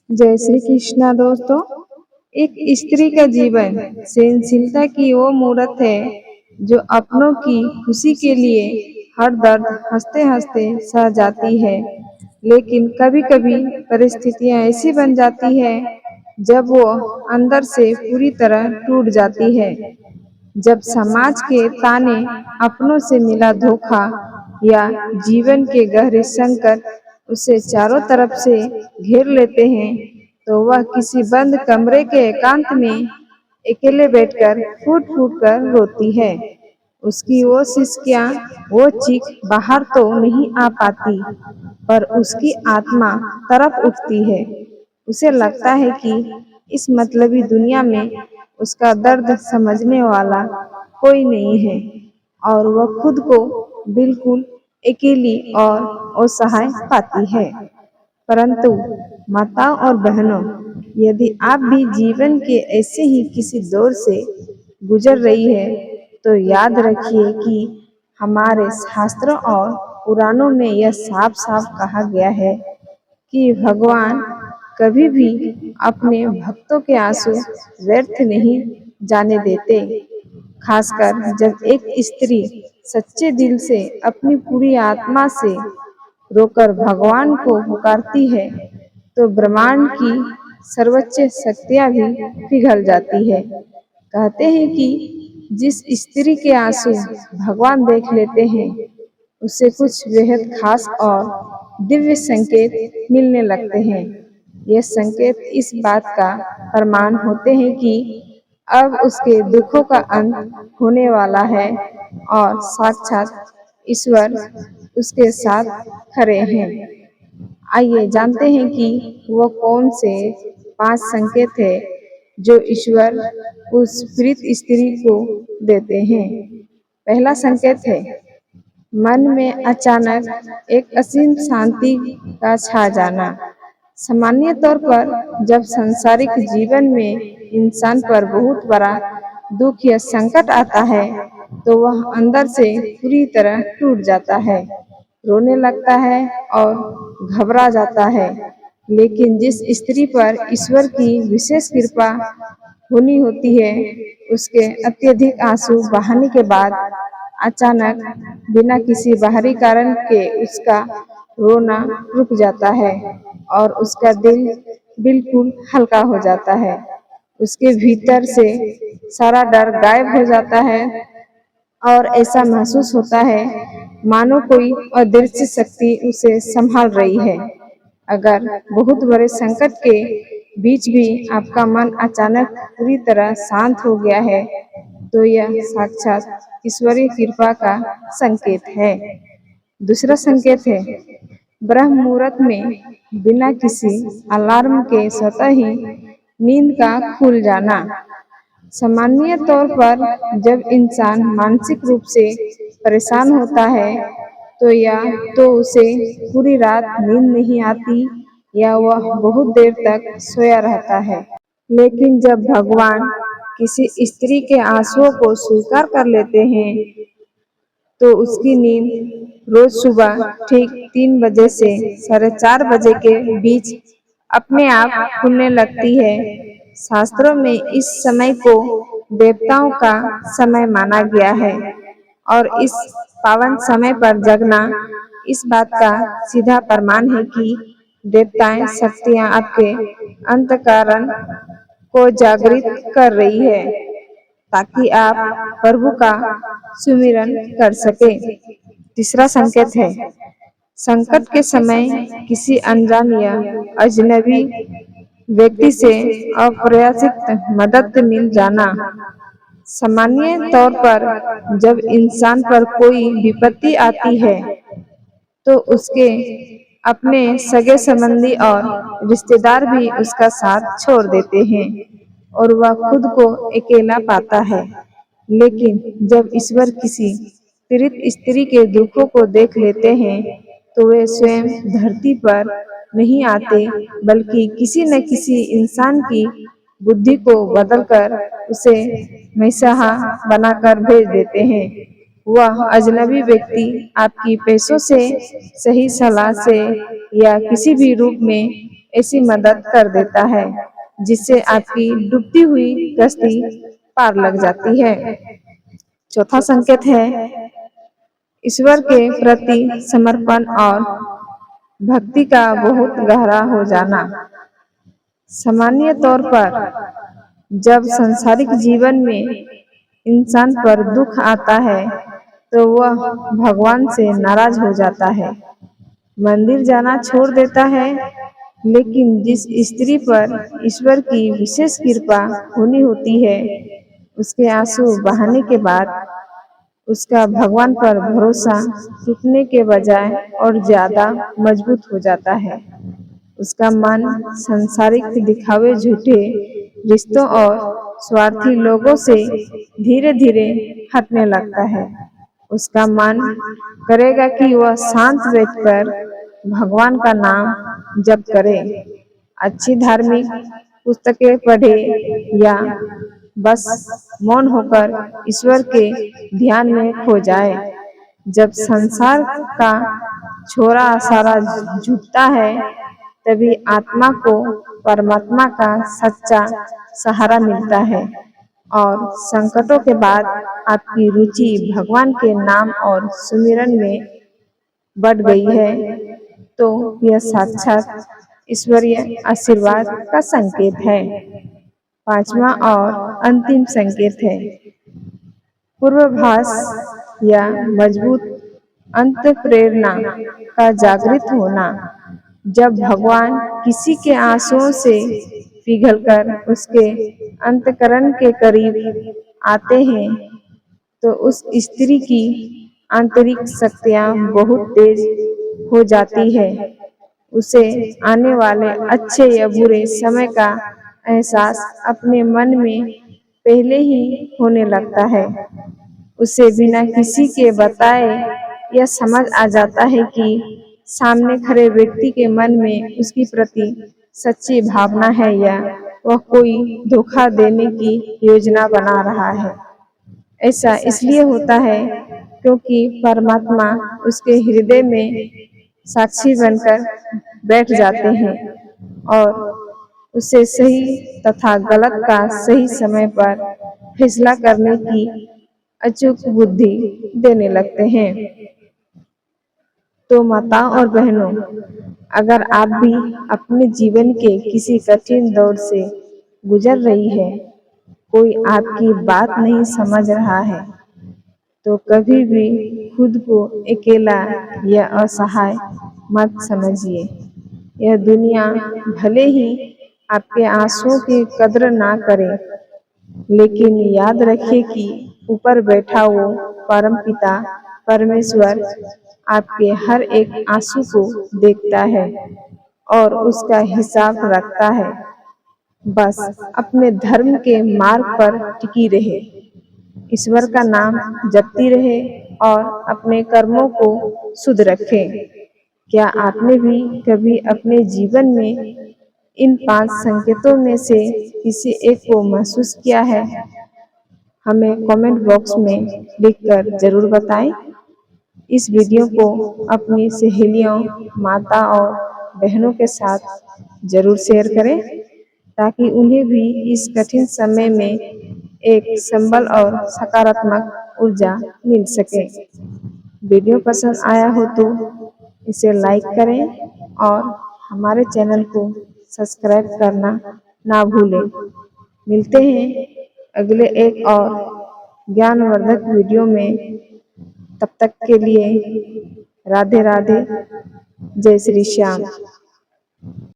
जय श्री कृष्णा दोस्तों। एक स्त्री का जीवन सहनशीलता की वो मूर्त है जो अपनों की खुशी के लिए हर दर्द हंसते हंसते सह जाती है। लेकिन कभी कभी परिस्थितियां ऐसी बन जाती है जब वो अंदर से पूरी तरह टूट जाती है। जब समाज के ताने, अपनों से मिला धोखा या जीवन के गहरे संकट उसे चारों तरफ से घेर लेते हैं, तो वह किसी बंद कमरे के एकांत में अकेले बैठकर फूट फूट कर रोती है। उसकी वो सिसकियां, वो चीख बाहर तो नहीं आ पाती, पर उसकी आत्मा तरफ उठती है। उसे लगता है कि इस मतलबी दुनिया में उसका दर्द समझने वाला कोई नहीं है और वह खुद को बिल्कुल अकेली और असहाय पाती है। परंतु माताओं और बहनों, यदि आप भी जीवन के ऐसे ही किसी दौर से गुजर रही है, तो याद रखिए कि हमारे शास्त्रों और पुराणों में यह साफ साफ कहा गया है कि भगवान कभी भी अपने भक्तों के आंसू व्यर्थ नहीं जाने देते। खासकर जब एक स्त्री सच्चे दिल से अपनी पूरी आत्मा से रोकर भगवान को पुकारती है, तो ब्रह्मांड की सर्वोच्च शक्तियां भी पिघल जाती है। कहते हैं कि जिस स्त्री के आंसू भगवान देख लेते हैं, उससे कुछ बेहद खास और दिव्य संकेत मिलने लगते हैं। ये संकेत इस बात का प्रमाण होते हैं कि अब उसके दुखों का अंत होने वाला है और साक्षात ईश्वर उसके साथ खड़े हैं। आइए जानते हैं कि वो कौन से 5 संकेत है जो ईश्वर उस पीड़ित स्त्री को देते हैं। पहला संकेत है मन में अचानक एक असीम शांति का छा जाना। सामान्य तौर पर जब सांसारिक जीवन में इंसान पर बहुत बड़ा दुख या संकट आता है, तो वह अंदर से पूरी तरह टूट जाता है, रोने लगता है और घबरा जाता है। लेकिन जिस स्त्री पर ईश्वर की विशेष कृपा होनी होती है, उसके अत्यधिक आंसू बहाने के बाद अचानक बिना किसी बाहरी कारण के उसका रोना रुक जाता है और उसका दिल बिल्कुल हल्का हो जाता है। उसके भीतर से सारा डर गायब हो जाता है और ऐसा महसूस होता है मानो कोई अदृश्य शक्ति उसे संभाल रही है। अगर बहुत बड़े संकट के बीच भी आपका मन अचानक पूरी तरह शांत हो गया है, तो यह साक्षात ईश्वरीय कृपा का संकेत है। दूसरा संकेत है ब्रह्म मुहूर्त में बिना किसी अलार्म के स्वतः ही नींद का खुल जाना। सामान्य तौर पर जब इंसान मानसिक रूप से परेशान होता है, तो या तो उसे पूरी रात नींद नहीं आती या वह बहुत देर तक सोया रहता है। लेकिन जब भगवान किसी स्त्री के आंसुओं को स्वीकार कर लेते हैं, तो उसकी नींद रोज सुबह ठीक 3 बजे से 4:30 बजे के बीच अपने आप खुलने लगती है। शास्त्रों में इस समय को देवताओं का समय माना गया है और इस पावन समय पर जगना इस बात का सीधा प्रमाण है कि देवताएं शक्तियां आपके अंतःकरण को जागृत कर रही है, ताकि आप प्रभु का सुमिरन कर सके। तीसरा संकेत है संकट के समय किसी अनजान या अजनबी व्यक्ति से अप्रत्याशित मदद मिल जाना। सामान्य तौर पर जब इंसान पर कोई विपत्ति आती है, तो उसके अपने सगे संबंधी और रिश्तेदार भी उसका साथ छोड़ देते हैं और वह खुद को अकेला पाता है। लेकिन जब ईश्वर किसी पीड़ित स्त्री के दुखों को देख लेते हैं, तो वे स्वयं धरती पर नहीं आते, बल्कि किसी न किसी इंसान की बुद्धि को बदलकर उसे मैसाहा बनाकर भेज देते हैं। वह अजनबी व्यक्ति आपकी पैसों से, सही सलाह से या किसी भी रूप में ऐसी मदद कर देता है जिससे आपकी डूबती हुई कश्ती पार लग जाती है। चौथा संकेत है ईश्वर के प्रति समर्पण और भक्ति का बहुत गहरा हो जाना। सामान्य तौर पर जब सांसारिक जीवन में इंसान पर दुख आता है तो वह भगवान से नाराज हो जाता है, मंदिर जाना छोड़ देता है। लेकिन जिस स्त्री पर ईश्वर की विशेष कृपा होनी होती है, उसके आंसू बहाने के बाद उसका भगवान पर भरोसा टूटने के बजाय और ज्यादा मजबूत हो जाता है। उसका मन सांसारिक दिखावे, झूठे रिश्तों और स्वार्थी लोगों से धीरे धीरे हटने लगता है। उसका मन करेगा कि वह शांत बैठकर भगवान का नाम जप करे, अच्छी धार्मिक पुस्तकें पढ़े या बस मौन होकर ईश्वर के ध्यान में खो जाए। जब संसार का छोरा सारा झुकता है तभी आत्मा को परमात्मा का सच्चा सहारा मिलता है और संकटों के बाद आपकी रुचि भगवान के नाम और सुमिरन में बढ़ गई है तो यह साक्षात ईश्वरीय आशीर्वाद का संकेत है। पांचवा और अंतिम संकेत है पूर्वाभास या मजबूत अंत प्रेरणा का जागृत होना। जब भगवान किसी के आंसुओं से पिघलकर उसके अंतकरण के करीब आते हैं तो उस स्त्री की आंतरिक शक्तियां बहुत तेज हो जाती है। उसे आने वाले अच्छे या बुरे समय का एहसास अपने मन में पहले ही होने लगता है। उसे बिना किसी के बताए यह समझ आ जाता है कि सामने खड़े व्यक्ति के मन में उसकी प्रति सच्ची भावना है या वह कोई धोखा देने की योजना बना रहा है। ऐसा इसलिए होता है क्योंकि परमात्मा उसके हृदय में साक्षी बनकर बैठ जाते हैं और उसे सही तथा गलत का सही समय पर फैसला करने की अचूक बुद्धि देने लगते हैं। तो माताओं और बहनों, अगर आप भी अपने जीवन के किसी कठिन दौर से गुजर रही है, कोई आपकी बात नहीं समझ रहा है, तो कभी भी खुद को अकेला या असहाय मत समझिए। यह दुनिया भले ही आपके आंसुओं की कद्र ना करे, लेकिन याद रखिए कि ऊपर बैठा वो परम पिता परमेश्वर आपके हर एक आंसू को देखता है और उसका हिसाब रखता है। बस अपने धर्म के मार्ग पर टिकी रहे, ईश्वर का नाम जपती रहे और अपने कर्मों को शुद्ध रखे। क्या आपने भी कभी अपने जीवन में इन 5 संकेतों में से किसी एक को महसूस किया है? हमें कमेंट बॉक्स में लिखकर जरूर बताएं। इस वीडियो को अपनी सहेलियों, माता और बहनों के साथ जरूर शेयर करें ताकि उन्हें भी इस कठिन समय में एक संबल और सकारात्मक ऊर्जा मिल सके। वीडियो पसंद आया हो तो इसे लाइक करें और हमारे चैनल को सब्सक्राइब करना ना भूलें। मिलते हैं अगले एक और ज्ञानवर्धक वीडियो में। तब तक के लिए राधे राधे, जय श्री श्याम।